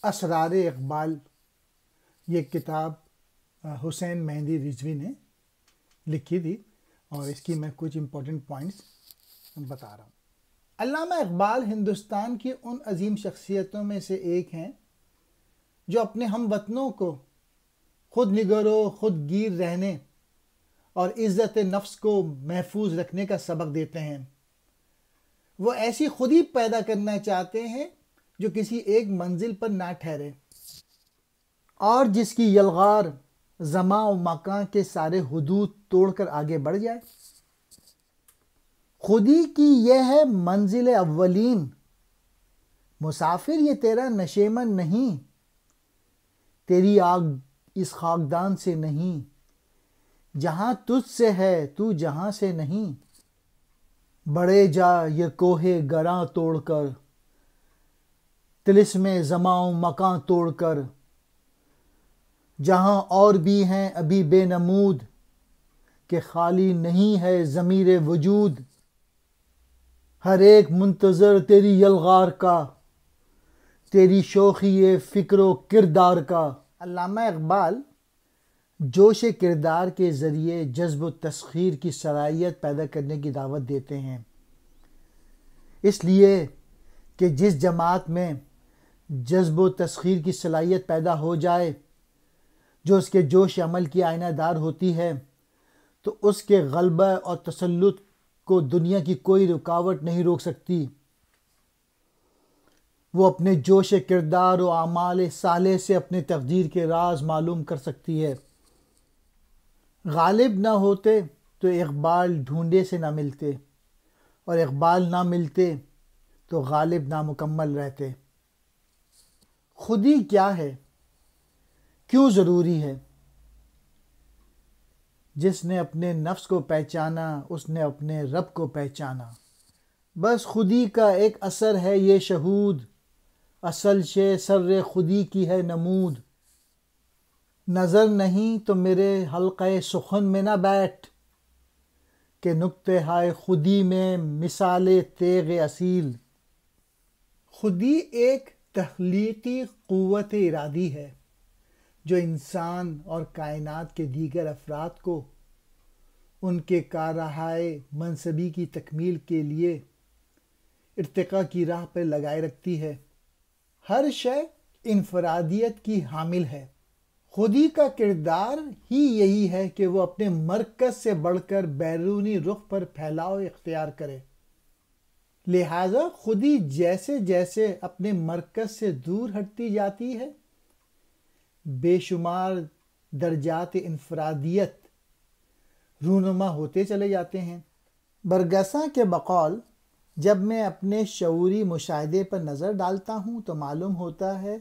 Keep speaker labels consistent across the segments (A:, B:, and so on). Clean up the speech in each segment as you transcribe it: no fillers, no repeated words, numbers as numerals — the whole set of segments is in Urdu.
A: اسرار اقبال، یہ کتاب حسین مہندی رضوی نے لکھی تھی اور اس کی میں کچھ امپورٹنٹ پوائنٹس بتا رہا ہوں۔ علامہ اقبال ہندوستان کی ان عظیم شخصیتوں میں سے ایک ہیں جو اپنے ہم وطنوں کو خود نگر و خود گیر رہنے اور عزت نفس کو محفوظ رکھنے کا سبق دیتے ہیں۔ وہ ایسی خودی پیدا کرنا چاہتے ہیں جو کسی ایک منزل پر نہ ٹھہرے اور جس کی یلغار زمان و مکان کے سارے حدود توڑ کر آگے بڑھ جائے۔ خودی کی یہ ہے منزل اولین، مسافر یہ تیرا نشیمن نہیں، تیری آگ اس خاکدان سے نہیں، جہاں تجھ سے ہے تو جہاں سے نہیں، بڑھے جا یہ کوہ گراں توڑ کر، طلسم زمان و مکان توڑ کر، جہاں اور بھی ہیں ابھی بے نمود، کہ خالی نہیں ہے ضمیر وجود، ہر ایک منتظر تیری یلغار کا، تیری شوخی فکر و کردار کا۔ علامہ اقبال جوش کردار کے ذریعے جذب و تسخیر کی صلاحیت پیدا کرنے کی دعوت دیتے ہیں، اس لیے کہ جس جماعت میں جذب و تسخیر کی صلاحیت پیدا ہو جائے، جو اس کے جوش عمل کی آئینہ دار ہوتی ہے، تو اس کے غلبہ اور تسلط کو دنیا کی کوئی رکاوٹ نہیں روک سکتی۔ وہ اپنے جوش کردار و اعمال صالح سے اپنے تقدیر کے راز معلوم کر سکتی ہے۔ غالب نہ ہوتے تو اقبال ڈھونڈے سے نہ ملتے، اور اقبال نہ ملتے تو غالب نامکمل رہتے۔ خودی کیا ہے؟ کیوں ضروری ہے؟ جس نے اپنے نفس کو پہچانا اس نے اپنے رب کو پہچانا۔ بس خودی کا ایک اثر ہے یہ شہود، اصل شے سر خودی کی ہے نمود۔ نظر نہیں تو میرے حلقہ سخن میں نہ بیٹھ، کہ نکتے ہائے خودی میں مثال تیغ اصیل۔ خودی ایک تخلیقی قوت ارادی ہے جو انسان اور کائنات کے دیگر افراد کو ان کے کاررہائے منصبی کی تکمیل کے لیے ارتقاء کی راہ پر لگائے رکھتی ہے۔ ہر شے انفرادیت کی حامل ہے۔ خودی کا کردار ہی یہی ہے کہ وہ اپنے مرکز سے بڑھ کر بیرونی رخ پر پھیلاؤ اختیار کرے۔ لہٰذا خودی جیسے جیسے اپنے مرکز سے دور ہٹتی جاتی ہے، بے شمار درجات انفرادیت رونما ہوتے چلے جاتے ہیں۔ برگساں کے بقول جب میں اپنے شعوری مشاہدے پر نظر ڈالتا ہوں تو معلوم ہوتا ہے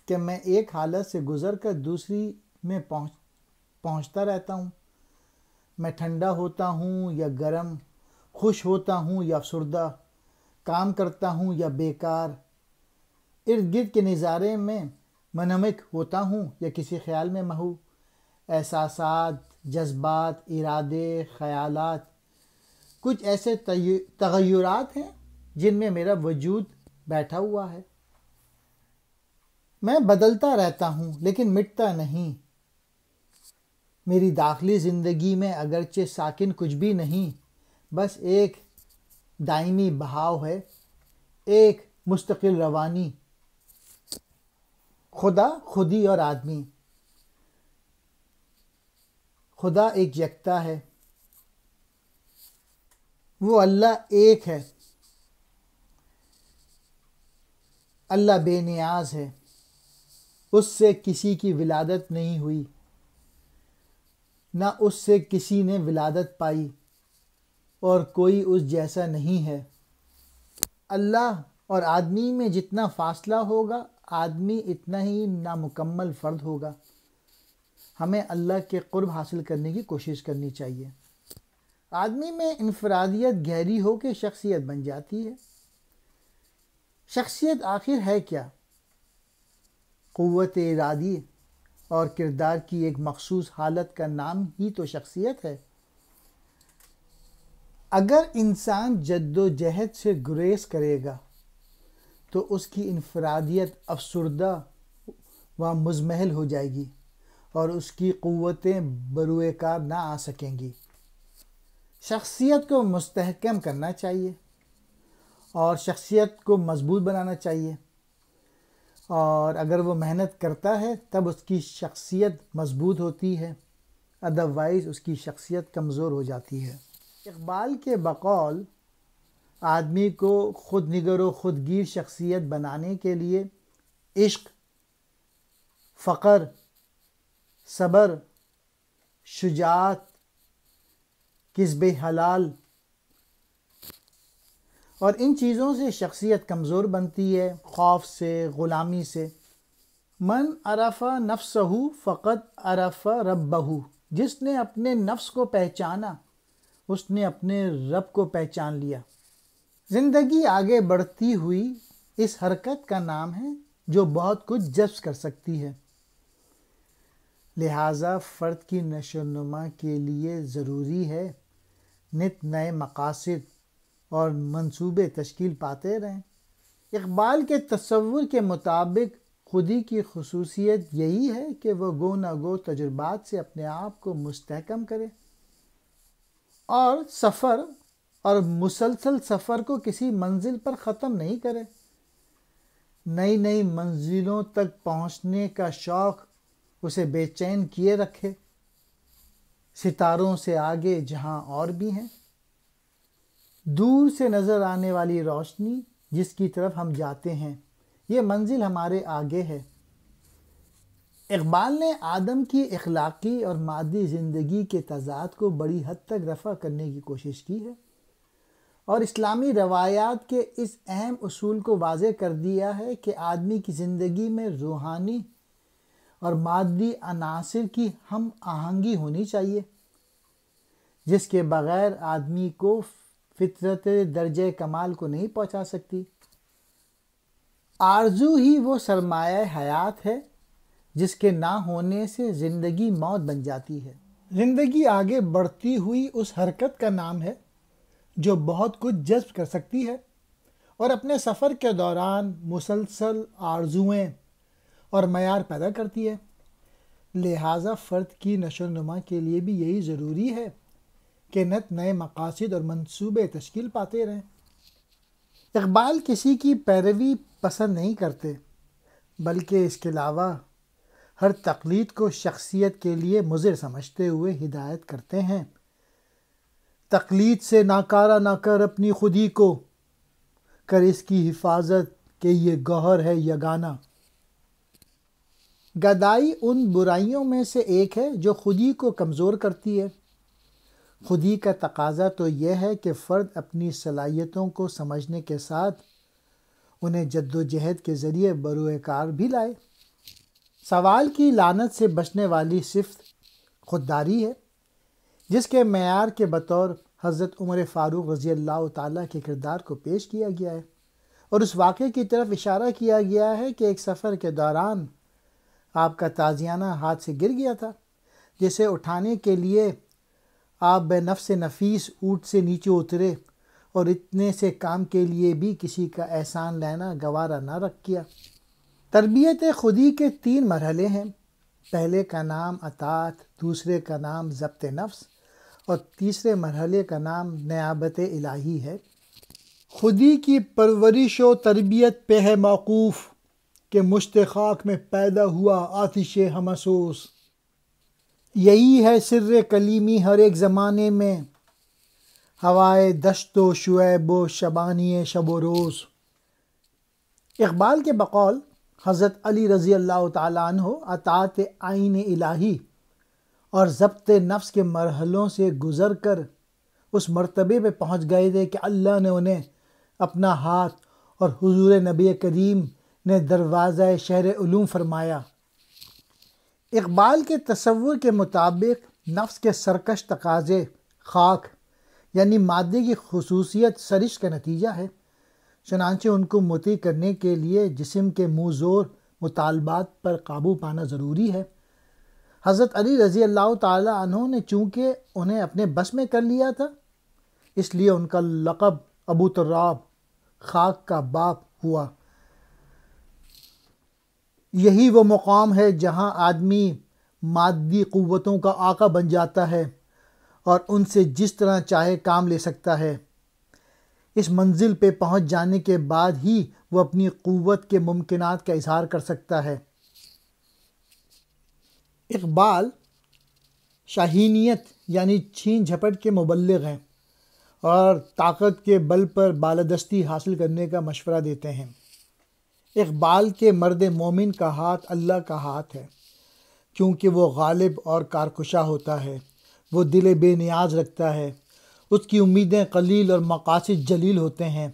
A: کہ میں ایک حالت سے گزر کر دوسری میں پہنچتا رہتا ہوں۔ میں ٹھنڈا ہوتا ہوں یا گرم، خوش ہوتا ہوں یا افسردہ، کام کرتا ہوں یا بیکار، ارد گرد کے نظارے میں منہمک ہوتا ہوں یا کسی خیال میں محو۔ احساسات، جذبات، ارادے، خیالات، کچھ ایسے تغیرات ہیں جن میں میرا وجود بیٹھا ہوا ہے۔ میں بدلتا رہتا ہوں لیکن مٹتا نہیں۔ میری داخلی زندگی میں اگرچہ ساکن کچھ بھی نہیں، بس ایک دائمی بہاؤ ہے، ایک مستقل روانی۔ خدا، خودی اور آدمی۔ خدا ایک یکتا ہے، وہ اللہ ایک ہے۔ اللہ بے نیاز ہے، اس سے کسی کی ولادت نہیں ہوئی، نہ اس سے کسی نے ولادت پائی، اور کوئی اس جیسا نہیں ہے۔ اللہ اور آدمی میں جتنا فاصلہ ہوگا، آدمی اتنا ہی نامکمل فرد ہوگا۔ ہمیں اللہ کے قرب حاصل کرنے کی کوشش کرنی چاہیے۔ آدمی میں انفرادیت گہری ہو کے شخصیت بن جاتی ہے۔ شخصیت آخر ہے کیا؟ قوت ارادی اور کردار کی ایک مخصوص حالت کا نام ہی تو شخصیت ہے۔ اگر انسان جد و جہد سے گریز کرے گا تو اس کی انفرادیت افسردہ و مزمحل ہو جائے گی اور اس کی قوتیں بروئے کار نہ آ سکیں گی۔ شخصیت کو مستحکم کرنا چاہیے اور شخصیت کو مضبوط بنانا چاہیے، اور اگر وہ محنت کرتا ہے تب اس کی شخصیت مضبوط ہوتی ہے، ادروائز اس کی شخصیت کمزور ہو جاتی ہے۔ اقبال کے بقول آدمی کو خود نگر و خود گیر شخصیت بنانے کے لیے عشق، فقر، صبر، شجاعت، کسب حلال اور ان چیزوں سے شخصیت کمزور بنتی ہے، خوف سے، غلامی سے۔ من عرف نفسہ فقط عرف ربہ، جس نے اپنے نفس کو پہچانا اس نے اپنے رب کو پہچان لیا۔ زندگی آگے بڑھتی ہوئی اس حرکت کا نام ہے جو بہت کچھ جذب کر سکتی ہے، لہٰذا فرد کی نشو و نما کے لیے ضروری ہے نت نئے مقاصد اور منصوبے تشکیل پاتے رہیں۔ اقبال کے تصور کے مطابق خودی کی خصوصیت یہی ہے کہ وہ گو نہ گو تجربات سے اپنے آپ کو مستحکم کرے اور سفر اور مسلسل سفر کو کسی منزل پر ختم نہیں کرے۔ نئی نئی منزلوں تک پہنچنے کا شوق اسے بے چین کیے رکھے، ستاروں سے آگے جہاں اور بھی ہیں، دور سے نظر آنے والی روشنی جس کی طرف ہم جاتے ہیں، یہ منزل ہمارے آگے ہے۔ اقبال نے آدم کی اخلاقی اور مادی زندگی کے تضاد کو بڑی حد تک رفع کرنے کی کوشش کی ہے اور اسلامی روایات کے اس اہم اصول کو واضح کر دیا ہے کہ آدمی کی زندگی میں روحانی اور مادی عناصر کی ہم آہنگی ہونی چاہیے، جس کے بغیر آدمی کو فطرت درجہ کمال کو نہیں پہنچا سکتی۔ آرزو ہی وہ سرمایہ حیات ہے جس کے نہ ہونے سے زندگی موت بن جاتی ہے۔ زندگی آگے بڑھتی ہوئی اس حرکت کا نام ہے جو بہت کچھ جذب کر سکتی ہے اور اپنے سفر کے دوران مسلسل آرزوئیں اور معیار پیدا کرتی ہے، لہٰذا فرد کی نشو و نما کے لیے بھی یہی ضروری ہے کہ نت نئے مقاصد اور منصوبے تشکیل پاتے رہیں۔ اقبال کسی کی پیروی پسند نہیں کرتے، بلکہ اس کے علاوہ ہر تقلید کو شخصیت کے لیے مضر سمجھتے ہوئے ہدایت کرتے ہیں۔ تقلید سے ناکارہ نہ کر اپنی خودی کو، کر اس کی حفاظت کہ یہ گوہر ہے یگانہ۔ گدائی ان برائیوں میں سے ایک ہے جو خودی کو کمزور کرتی ہے۔ خودی کا تقاضا تو یہ ہے کہ فرد اپنی صلاحیتوں کو سمجھنے کے ساتھ انہیں جد و جہد کے ذریعے بروئے کار بھی لائے۔ سوال کی لعنت سے بچنے والی صفت خودداری ہے، جس کے معیار کے بطور حضرت عمر فاروق رضی اللہ تعالیٰ کے کردار کو پیش کیا گیا ہے، اور اس واقعے کی طرف اشارہ کیا گیا ہے کہ ایک سفر کے دوران آپ کا تازیانہ ہاتھ سے گر گیا تھا، جسے اٹھانے کے لیے آپ بے نفس نفیس اونٹ سے نیچے اترے اور اتنے سے کام کے لیے بھی کسی کا احسان لینا گوارا نہ رکھ کیا۔ تربیت خودی کے 3 مرحلے ہیں، پہلے کا نام اطاعت، دوسرے کا نام ضبط نفس اور تیسرے مرحلے کا نام نیابت الہی ہے۔ خودی کی پرورش و تربیت پہ ہے موقوف کہ مشت خاک میں پیدا ہوا آتش ہمسوس، یہی ہے سر کلیمی ہر ایک زمانے میں، ہوائے دشت و شعیب و شبانی شب و روز۔ اقبال کے بقول حضرت علی رضی اللہ تعالیٰ عنہ اطاعت عین الہی اور ضبط نفس کے مرحلوں سے گزر کر اس مرتبے پہ پہنچ گئے تھے کہ اللہ نے انہیں اپنا ہاتھ اور حضور نبی کریم نے دروازہ شہر علوم فرمایا۔ اقبال کے تصور کے مطابق نفس کے سرکش تقاضے خاک یعنی مادے کی خصوصیت سرشت کا نتیجہ ہے، چنانچہ ان کو مطیع کرنے کے لیے جسم کے منہ زور مطالبات پر قابو پانا ضروری ہے۔ حضرت علی رضی اللہ تعالیٰ عنہ نے چونکہ انہیں اپنے بس میں کر لیا تھا، اس لیے ان کا لقب ابو تراب خاک کا باپ ہوا، یہی وہ مقام ہے جہاں آدمی مادی قوتوں کا آقا بن جاتا ہے اور ان سے جس طرح چاہے کام لے سکتا ہے۔ اس منزل پہ پہنچ جانے کے بعد ہی وہ اپنی قوت کے ممکنات کا اظہار کر سکتا ہے۔ اقبال شاہینیت یعنی چھین جھپٹ کے مبلغ ہیں اور طاقت کے بل پر بالادستی حاصل کرنے کا مشورہ دیتے ہیں۔ اقبال کے مرد مومن کا ہاتھ اللہ کا ہاتھ ہے، کیونکہ وہ غالب اور کارکشا ہوتا ہے، وہ دل بے نیاز رکھتا ہے، اس کی امیدیں قلیل اور مقاصد جلیل ہوتے ہیں۔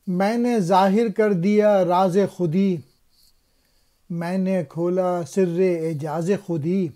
A: میں نے ظاہر کر دیا راز خودی، میں نے کھولا سر اعجاز خودی،